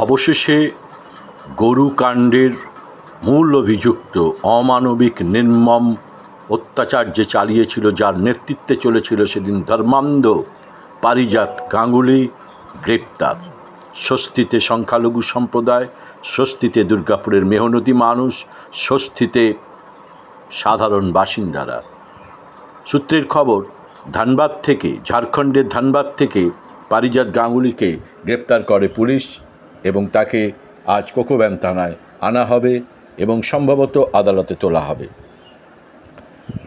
অবশেষে গরুকাণ্ডের মূল অভিযুক্ত অমানবিক নির্মম অত্যাচার যে চালিয়েছিল, যার নেতৃত্বে চলেছিল সেদিন ধর্মান্ধ পারিজাত গাঙ্গুলি গ্রেপ্তার। স্বস্তিতে সংখ্যালঘু সম্প্রদায়, স্বস্তিতে দুর্গাপুরের মেহনতি মানুষ, স্বস্তিতে সাধারণ বাসিন্দারা। সূত্রের খবর, ধানবাদ থেকে, ঝাড়খণ্ডের ধানবাদ থেকে পারিজাত গাঙ্গুলিকে গ্রেপ্তার করে পুলিশ এবং তাকে আজ কোকোব্যান থানায় আনা হবে এবং সম্ভবত আদালতে তোলা হবে।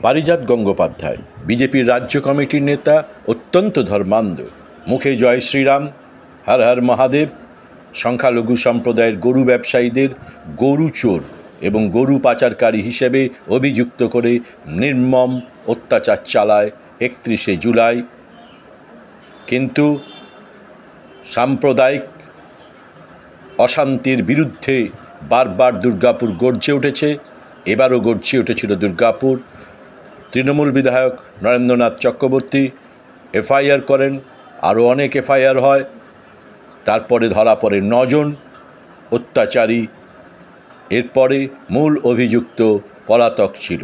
পারিজাত গঙ্গোপাধ্যায় বিজেপির রাজ্য কমিটির নেতা, অত্যন্ত ধর্মান্ধ, মুখে জয় শ্রীরাম, হর হর মহাদেব। সংখ্যালঘু সম্প্রদায়ের গরু ব্যবসায়ীদের গরু চোর এবং গরু পাচারকারী হিসেবে অভিযুক্ত করে নির্মম অত্যাচার চালায় 31শে জুলাই। কিন্তু সাম্প্রদায়িক অশান্তির বিরুদ্ধে বারবার দুর্গাপুর গর্জে উঠেছে। এবারও গর্জে উঠেছিল দুর্গাপুর। তৃণমূল বিধায়ক নরেন্দ্রনাথ চক্রবর্তী এফআইআর করেন, আরও অনেক এফআইআর হয়। তারপরে ধরা পড়ে 9 জন অত্যাচারী। এরপরে মূল অভিযুক্ত পলাতক ছিল।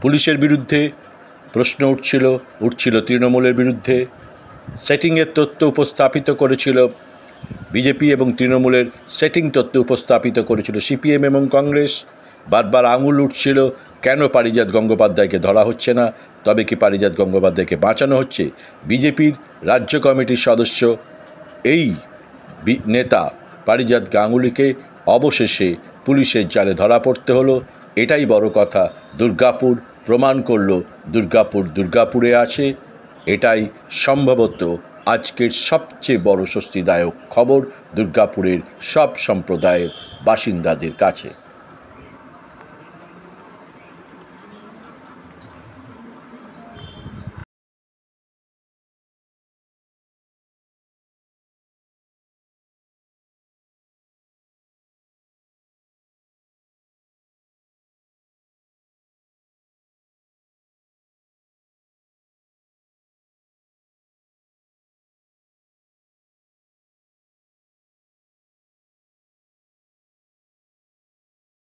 পুলিশের বিরুদ্ধে প্রশ্ন উঠছিল তৃণমূলের বিরুদ্ধে। সেটিংয়ের তথ্য উপস্থাপিত করেছিল বিজেপি এবং তৃণমূলের সেটিং তথ্য উপস্থাপিত করেছিল সিপিএম এবং কংগ্রেস। বারবার আঙুল উঠছিল, কেন পারিজাত গঙ্গোপাধ্যায়কে ধরা হচ্ছে না? তবে কি পারিজাত গঙ্গোপাধ্যায়কে বাঁচানো হচ্ছে? বিজেপির রাজ্য কমিটির সদস্য এই নেতা পারিজাত গাঙ্গুলিকে অবশেষে পুলিশের জালে ধরা পড়তে হলো। এটাই বড় কথা। দুর্গাপুর প্রমাণ করল দুর্গাপুরে আছে। এটাই সম্ভবত আজকের সবচেয়ে বড় স্বস্তিদায়ক খবর দুর্গাপুরের সব সম্প্রদায়ের বাসিন্দাদের কাছে।